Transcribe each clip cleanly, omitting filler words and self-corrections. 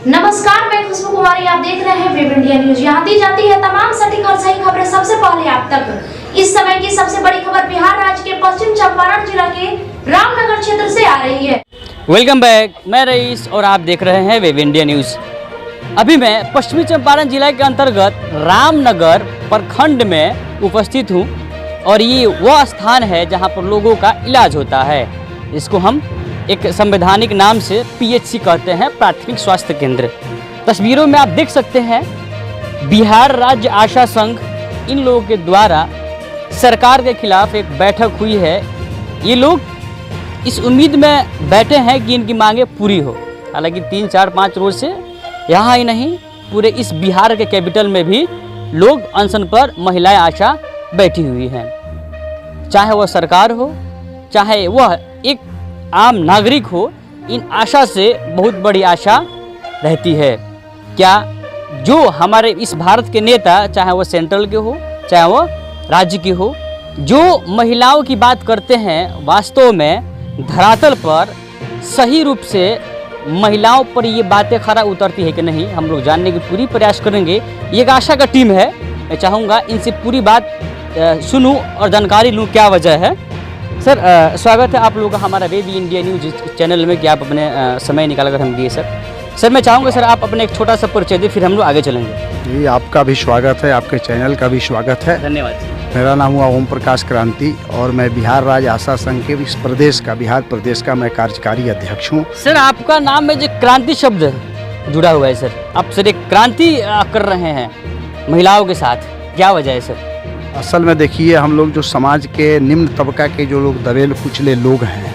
नमस्कार, मैं खुशबू कुमारी। आप देख रहे हैं वेब इंडिया न्यूज। यहाँ दी जाती है तमाम सटीक और सही खबरें सबसे पहले आप तक। इस समय की सबसे बड़ी खबर बिहार राज्य के पश्चिम चंपारण जिला के रामनगर क्षेत्र से आ रही है। वेलकम बैक, मैं रईस और आप देख रहे हैं वेब इंडिया न्यूज। अभी मैं पश्चिमी चंपारण जिला के अंतर्गत रामनगर प्रखंड में उपस्थित हूँ और ये वह स्थान है जहाँ पर लोगों का इलाज होता है। इसको हम एक संवैधानिक नाम से PHC कहते हैं, प्राथमिक स्वास्थ्य केंद्र। तस्वीरों में आप देख सकते हैं बिहार राज्य आशा संघ इन लोगों के द्वारा सरकार के खिलाफ एक बैठक हुई है। ये लोग इस उम्मीद में बैठे हैं कि इनकी मांगे पूरी हो। हालांकि 3, 4, 5 रोज से यहाँ ही नहीं, पूरे इस बिहार के कैपिटल में भी लोग अनशन पर महिलाएं आशा बैठी हुई हैं। चाहे वह सरकार हो, चाहे वह एक आम नागरिक हो, इन आशा से बहुत बड़ी आशा रहती है। क्या जो हमारे इस भारत के नेता, चाहे वह सेंट्रल के हो, चाहे वह राज्य के हो, जो महिलाओं की बात करते हैं, वास्तव में धरातल पर सही रूप से महिलाओं पर ये बातें खरा उतरती है कि नहीं, हम लोग जानने की पूरी प्रयास करेंगे। ये एक आशा का टीम है। मैं चाहूँगा इनसे पूरी बात सुनूं और जानकारी लूँ क्या वजह है। सर, स्वागत है आप लोगों का हमारा वेब इंडिया न्यूज चैनल में कि आप अपने समय निकाल कर हम दिए। सर मैं चाहूँगा सर आप अपने एक छोटा सा परिचय दें, फिर हम लोग आगे चलेंगे। जी, आपका भी स्वागत है, आपके चैनल का भी स्वागत है। धन्यवाद। मेरा नाम हुआ ओम प्रकाश क्रांति और मैं बिहार राज्य आशा संघ के इस प्रदेश का, बिहार प्रदेश का मैं कार्यकारी अध्यक्ष हूँ। सर, आपका नाम में जो क्रांति शब्द जुड़ा हुआ है सर, आप सर एक क्रांति कर रहे हैं महिलाओं के साथ, क्या वजह है सर? असल में देखिए, हम लोग जो समाज के निम्न तबका के जो लोग दबेल कुचले लोग हैं,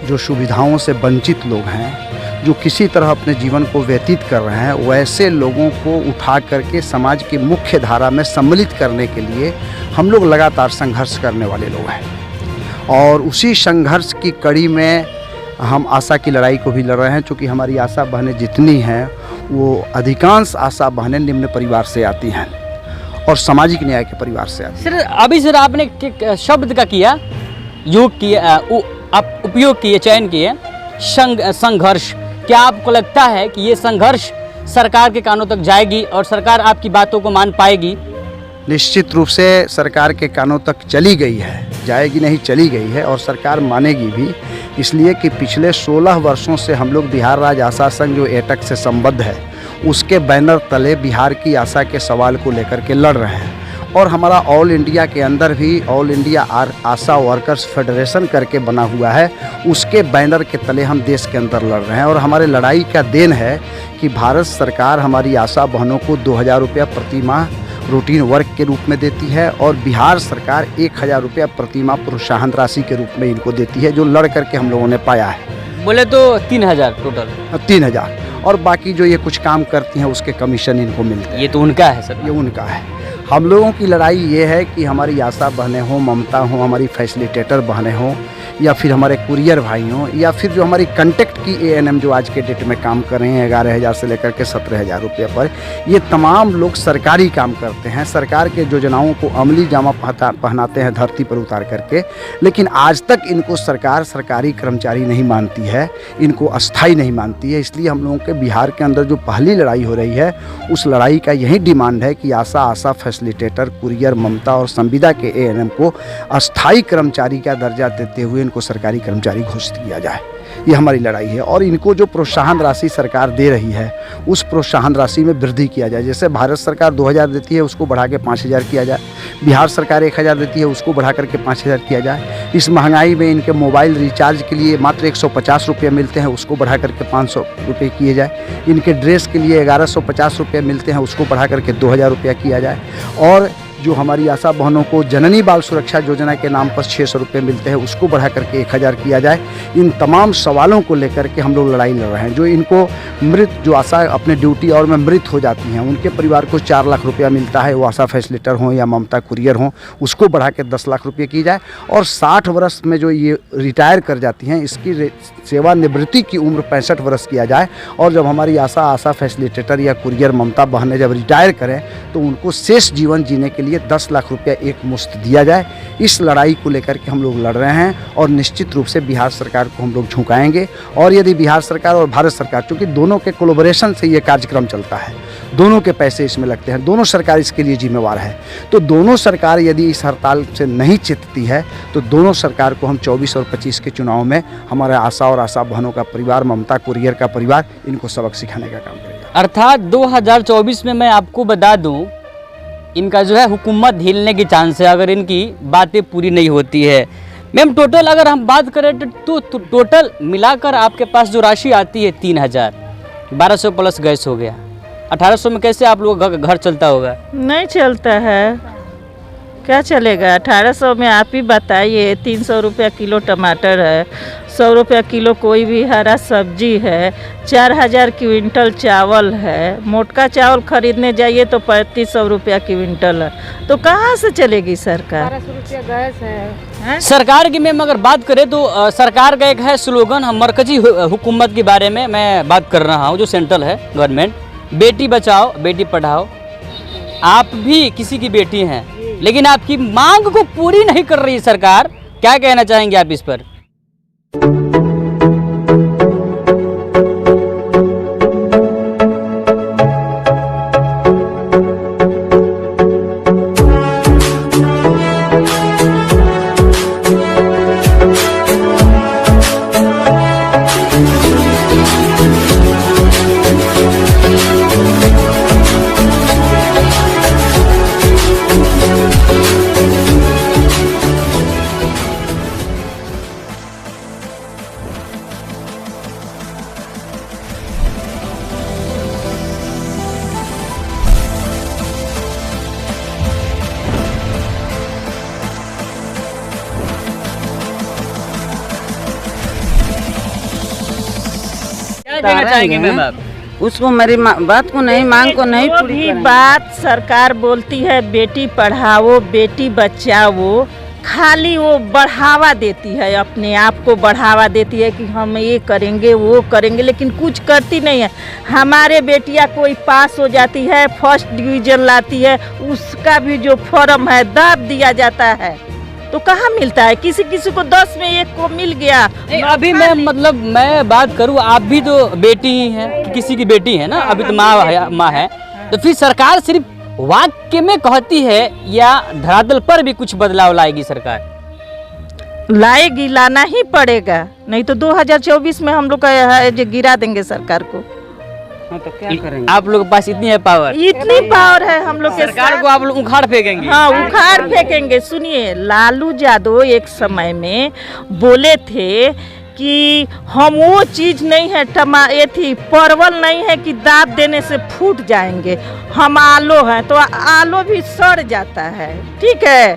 जो सुविधाओं से वंचित लोग हैं, जो किसी तरह अपने जीवन को व्यतीत कर रहे हैं, वैसे लोगों को उठा करके समाज की मुख्य धारा में सम्मिलित करने के लिए हम लोग लगातार संघर्ष करने वाले लोग हैं। और उसी संघर्ष की कड़ी में हम आशा की लड़ाई को भी लड़ रहे हैं। चूँकि हमारी आशा बहनें जितनी हैं, वो अधिकांश आशा बहनें निम्न परिवार से आती हैं और सामाजिक न्याय के परिवार से आती हैं। सर, अभी सर आपने शब्द का किया, योग किया, आप उपयोग किए, चयन किए, संघर्ष। क्या आपको लगता है कि ये संघर्ष सरकार के कानों तक जाएगी और सरकार आपकी बातों को मान पाएगी? निश्चित रूप से सरकार के कानों तक चली गई है, जाएगी नहीं, चली गई है और सरकार मानेगी भी। इसलिए कि पिछले 16 वर्षों से हम लोग बिहार राज्य आशा संघ जो एटक से संबद्ध है, उसके बैनर तले बिहार की आशा के सवाल को लेकर के लड़ रहे हैं। और हमारा ऑल इंडिया के अंदर भी ऑल इंडिया आशा वर्कर्स फेडरेशन करके बना हुआ है, उसके बैनर के तले हम देश के अंदर लड़ रहे हैं। और हमारे लड़ाई का देन है कि भारत सरकार हमारी आशा बहनों को 2000 रुपया प्रति माह रूटीन वर्क के रूप में देती है और बिहार सरकार 1000 रुपया प्रति माह प्रोत्साहन राशि के रूप में इनको देती है, जो लड़ करके हम लोगों ने पाया है। बोले तो 3000 टोटल, 3000। और बाकी जो ये कुछ काम करती हैं उसके कमीशन इनको मिलते हैं। ये तो उनका है सर, ये उनका है। हम लोगों की लड़ाई ये है कि हमारी आशा बहनें हों, ममता हों, हमारी फैसिलिटेटर बहनें हों, या फिर हमारे कुरियर भाई हों, या फिर जो हमारी कंटेक्ट की ANM जो आज के डेट में काम कर रहे हैं 11,000 से लेकर के 17,000 रुपये पर, ये तमाम लोग सरकारी काम करते हैं, सरकार के योजनाओं को अमली जामा पहनाते हैं धरती पर उतार करके। लेकिन आज तक इनको सरकार सरकारी कर्मचारी नहीं मानती है, इनको अस्थाई नहीं मानती है। इसलिए हम लोगों के बिहार के अंदर जो पहली लड़ाई हो रही है, उस लड़ाई का यही डिमांड है कि आशा फैसिलिटेटर, कुरियर, ममता और संविदा के ANM को अस्थाई कर्मचारी का दर्जा देते हुए इनको सरकारी कर्मचारी घोषित किया जाए। ये हमारी लड़ाई है। और इनको जो प्रोत्साहन राशि सरकार दे रही है, उस प्रोत्साहन राशि में वृद्धि किया जाए। जैसे भारत सरकार 2000 देती है, उसको बढ़ा के 5000 किया जाए। बिहार सरकार 1000 देती है, उसको बढ़ा करके 5000 किया जाए। इस महंगाई में इनके मोबाइल रिचार्ज के लिए मात्र 150 रुपये मिलते हैं, उसको बढ़ा करके 500 रुपये किए जाए। इनके ड्रेस के लिए 1150 रुपये मिलते हैं, उसको बढ़ा करके 2000 रुपया किया जाए। और जो हमारी आशा बहनों को जननी बाल सुरक्षा योजना के नाम पर 600 रुपये मिलते हैं, उसको बढ़ा करके 1000 किया जाए। इन तमाम सवालों को लेकर के हम लोग लड़ाई लड़ रहे हैं। जो इनको मृत, जो आशा अपने ड्यूटी और में मृत हो जाती हैं, उनके परिवार को 4 लाख रुपया मिलता है, वो आशा फैसिलिटेटर हों या ममता कुरियर हों, उसको बढ़ा के 10 लाख रुपये की जाए। और 60 वर्ष में जो ये रिटायर कर जाती हैं, इसकी सेवानिवृत्ति की उम्र 65 वर्ष किया जाए। और जब हमारी आशा फैसिलिटेटर या कुरियर, ममता बहनें जब रिटायर करें, तो उनको शेष जीवन जीने के लिए लिए 10 लाख रुपया एक मुश्त दिया जाए। इस लड़ाई को लेकर के हम लोग लड़ रहे हैं और निश्चित रूप से बिहार सरकार को हम लोग झुकाएंगे। और यदि बिहार सरकार और भारत सरकार, चूँकि दोनों के कोलैबोरेशन से ये कार्यक्रम चलता है, दोनों के पैसे इसमें लगते हैं, दोनों सरकार इसके लिए जिम्मेवार है, तो दोनों सरकार यदि इस हड़ताल से नहीं चितती है तो दोनों सरकार को हम 24 और 25 के चुनाव में हमारे आशा और आशा बहनों का परिवार, ममता कुरियर का परिवार, इनको सबक सिखाने का काम करेगा। अर्थात 2024 में मैं आपको बता दूं, इनका जो है हुकूमत हिलने की चांस है अगर इनकी बातें पूरी नहीं होती है। मैम टोटल अगर हम बात करें तो टोटल मिलाकर आपके पास जो राशि आती है 3000, 1200 प्लस गैस हो गया, 1800 में कैसे आप लोग घर चलता होगा? नहीं चलता है, क्या चलेगा? 1800 में आप ही बताइए। 300 रुपया किलो टमाटर है, 100 रुपया किलो कोई भी हरा सब्जी है, 4000 क्विंटल चावल है, मोटका चावल खरीदने जाइए तो 3500 रुपया क्विंटल है, तो कहाँ से चलेगी सरकार? 1200 रुपया गैस है। सरकार की मैम अगर बात करें तो सरकार का एक है स्लोगन, हम मरकजी हुकूमत के बारे में मैं बात कर रहा हूँ, जो सेंट्रल है गवर्नमेंट, बेटी बचाओ बेटी पढ़ाओ। आप भी किसी की बेटी हैं लेकिन आपकी मांग को पूरी नहीं कर रही सरकार, क्या कहना चाहेंगे आप इस पर? क्या कहना चाहेंगे मैम आप? उसको मेरी बात को नहीं, मांग को नहीं जो पूरी भी करेंगे। बात सरकार बोलती है बेटी पढ़ाओ बेटी बचाओ, खाली वो बढ़ावा देती है, अपने आप को बढ़ावा देती है कि हम ये करेंगे वो करेंगे, लेकिन कुछ करती नहीं है। हमारे बेटियां कोई पास हो जाती है, फर्स्ट डिवीजन लाती है, उसका भी जो फॉर्म है दाब दिया जाता है, तो कहाँ मिलता है? किसी किसी को 10 में 1 को मिल गया। नहीं, अभी मैं बात करूँ, आप भी तो बेटी ही हैं, किसी की बेटी है ना, अभी तो माँ है, तो फिर सरकार सिर्फ वाक्य में कहती है या धरातल पर भी कुछ बदलाव लाएगी सरकार? लाएगी, लाना ही पड़ेगा, नहीं तो 2024 में हम लोग का जो गिरा देंगे सरकार को। हाँ, तो क्या करेंगे? आप लोगों के पास इतनी है पावर, इतनी पावर है हम लोग के सरकार को आप लोग उखाड़ फेंकेंगे? हाँ, उखाड़ फेंकेंगे। सुनिए, लालू यादव एक समय में बोले थे कि हम वो चीज़ नहीं है, ये थी परवल नहीं है कि दाब देने से फूट जाएंगे, हम आलो हैं तो आलो भी सड़ जाता है, ठीक है।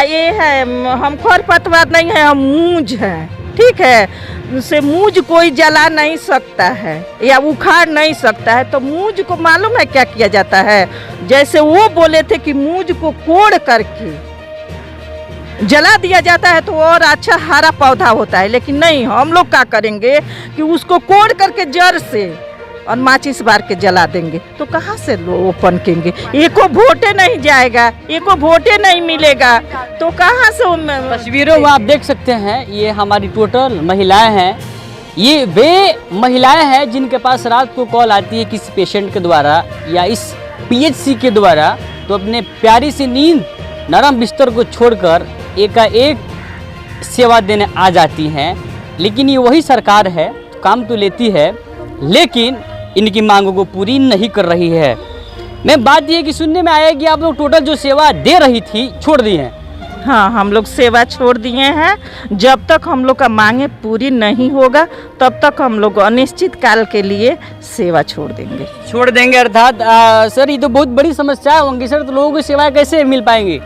ये है हम खरपतवार नहीं है, हम मूंज हैं, ठीक है। उसे मूंज कोई जला नहीं सकता है या उखाड़ नहीं सकता है, तो मूंज को मालूम है क्या किया जाता है? जैसे वो बोले थे कि मूंज को कोड़ करके जला दिया जाता है तो और अच्छा हरा पौधा होता है, लेकिन नहीं, हम लोग क्या करेंगे कि उसको कोड़ करके जड़ से और माचिस बार के जला देंगे, तो कहाँ से लोग पनकेंगे? एको वोटे नहीं जाएगा, एको वोटे नहीं मिलेगा, तो कहाँ से तस्वीरों में आप देख सकते हैं, ये हमारी टोटल महिलाएं हैं। ये वे महिलाएं हैं जिनके पास रात को कॉल आती है किसी पेशेंट के द्वारा या इस पीएचसी के द्वारा, तो अपने प्यारी सी नींद नरम बिस्तर को छोड़कर एकाएक सेवा देने आ जाती हैं। लेकिन ये वही सरकार है, काम तो लेती है लेकिन इनकी मांगों को पूरी नहीं कर रही है। मैं बात ये कि सुनने में आया कि आप लोग टोटल जो सेवा दे रही थी छोड़ दी हैं। हाँ, हम लोग सेवा छोड़ दिए हैं। जब तक हम लोग का मांगे पूरी नहीं होगा तब तक हम लोग अनिश्चित काल के लिए सेवा छोड़ देंगे। अर्थात सर ये तो बहुत बड़ी समस्या होंगी सर, तो लोगों को सेवा कैसे मिल पाएंगी?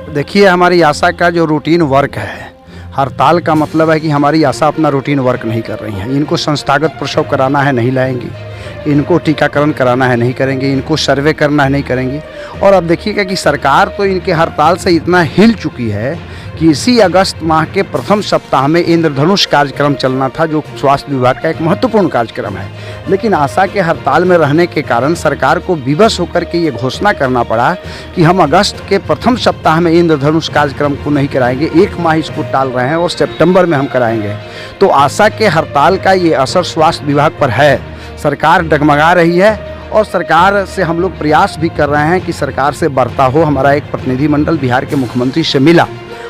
देखिए, हमारी आशा का जो रूटीन वर्क है, हड़ताल का मतलब है कि हमारी आशा अपना रूटीन वर्क नहीं कर रही हैं। इनको संस्थागत प्रसव कराना है, नहीं लाएंगी। इनको टीकाकरण कराना है, नहीं करेंगे। इनको सर्वे करना है, नहीं करेंगे। और अब देखिएगा कि सरकार तो इनके हड़ताल से इतना हिल चुकी है कि इसी अगस्त माह के प्रथम सप्ताह में इंद्रधनुष कार्यक्रम चलना था, जो स्वास्थ्य विभाग का एक महत्वपूर्ण कार्यक्रम है। लेकिन आशा के हड़ताल में रहने के कारण सरकार को विवश होकर के ये घोषणा करना पड़ा कि हम अगस्त के प्रथम सप्ताह में इंद्रधनुष कार्यक्रम को नहीं कराएंगे, एक माह इसको टाल रहे हैं और सितंबर में हम कराएंगे। तो आशा के हड़ताल का ये असर स्वास्थ्य विभाग पर है। सरकार डगमगा रही है और सरकार से हम लोग प्रयास भी कर रहे हैं कि सरकार से वार्ता हो। हमारा एक प्रतिनिधिमंडल बिहार के मुख्यमंत्री से मिला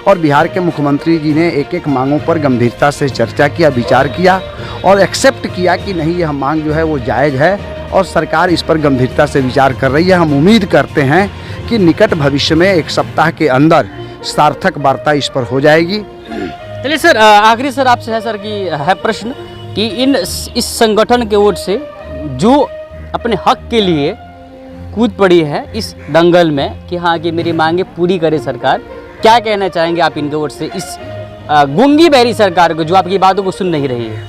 और बिहार के मुख्यमंत्री जी ने एक एक मांगों पर गंभीरता से चर्चा किया, विचार किया और एक्सेप्ट किया कि नहीं, यह मांग जो है वो जायज़ है और सरकार इस पर गंभीरता से विचार कर रही है। हम उम्मीद करते हैं कि निकट भविष्य में एक सप्ताह के अंदर सार्थक वार्ता इस पर हो जाएगी। चलिए सर, आखिरी सर आपसे है सर कि है प्रश्न कि इस संगठन के ओर से जो अपने हक के लिए कूद पड़ी है इस दंगल में कि हाँ कि मेरी मांगे पूरी करे सरकार, क्या कहना चाहेंगे आप इनके ओर से इस गूंगी बहरी सरकार को जो आपकी बातों को सुन नहीं रही है?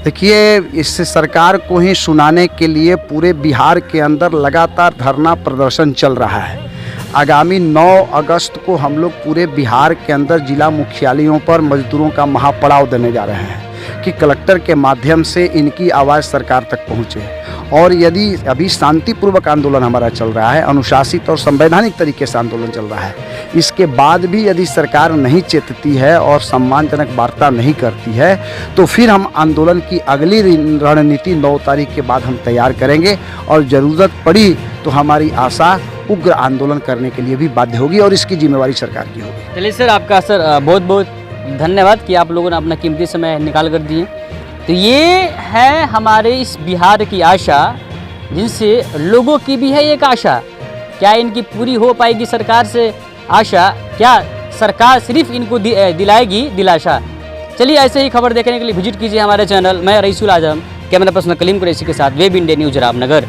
देखिए, इस सरकार को ही सुनाने के लिए पूरे बिहार के अंदर लगातार धरना प्रदर्शन चल रहा है। आगामी 9 अगस्त को हम लोग पूरे बिहार के अंदर जिला मुख्यालयों पर मजदूरों का महापड़ाव देने जा रहे हैं कि कलेक्टर के माध्यम से इनकी आवाज़ सरकार तक पहुँचे। और यदि अभी शांतिपूर्वक आंदोलन हमारा चल रहा है, अनुशासित और संवैधानिक तरीके से आंदोलन चल रहा है, इसके बाद भी यदि सरकार नहीं चेतती है और सम्मानजनक वार्ता नहीं करती है तो फिर हम आंदोलन की अगली रणनीति 9 तारीख के बाद हम तैयार करेंगे और ज़रूरत पड़ी तो हमारी आशा उग्र आंदोलन करने के लिए भी बाध्य होगी और इसकी जिम्मेवारी सरकार की होगी। चलिए सर, आपका सर बहुत बहुत धन्यवाद कि आप लोगों ने अपना कीमती समय निकाल कर दिए। तो ये है हमारे इस बिहार की आशा, जिनसे लोगों की भी है एक आशा। क्या इनकी पूरी हो पाएगी सरकार से आशा? क्या सरकार सिर्फ इनको दिलाएगी दिलाशा? चलिए, ऐसे ही खबर देखने के लिए विजिट कीजिए हमारे चैनल। मैं रईसुल आजम, कैमरा पर्सन कलीम कुरैशी के साथ वेब इंडिया न्यूज रामनगर।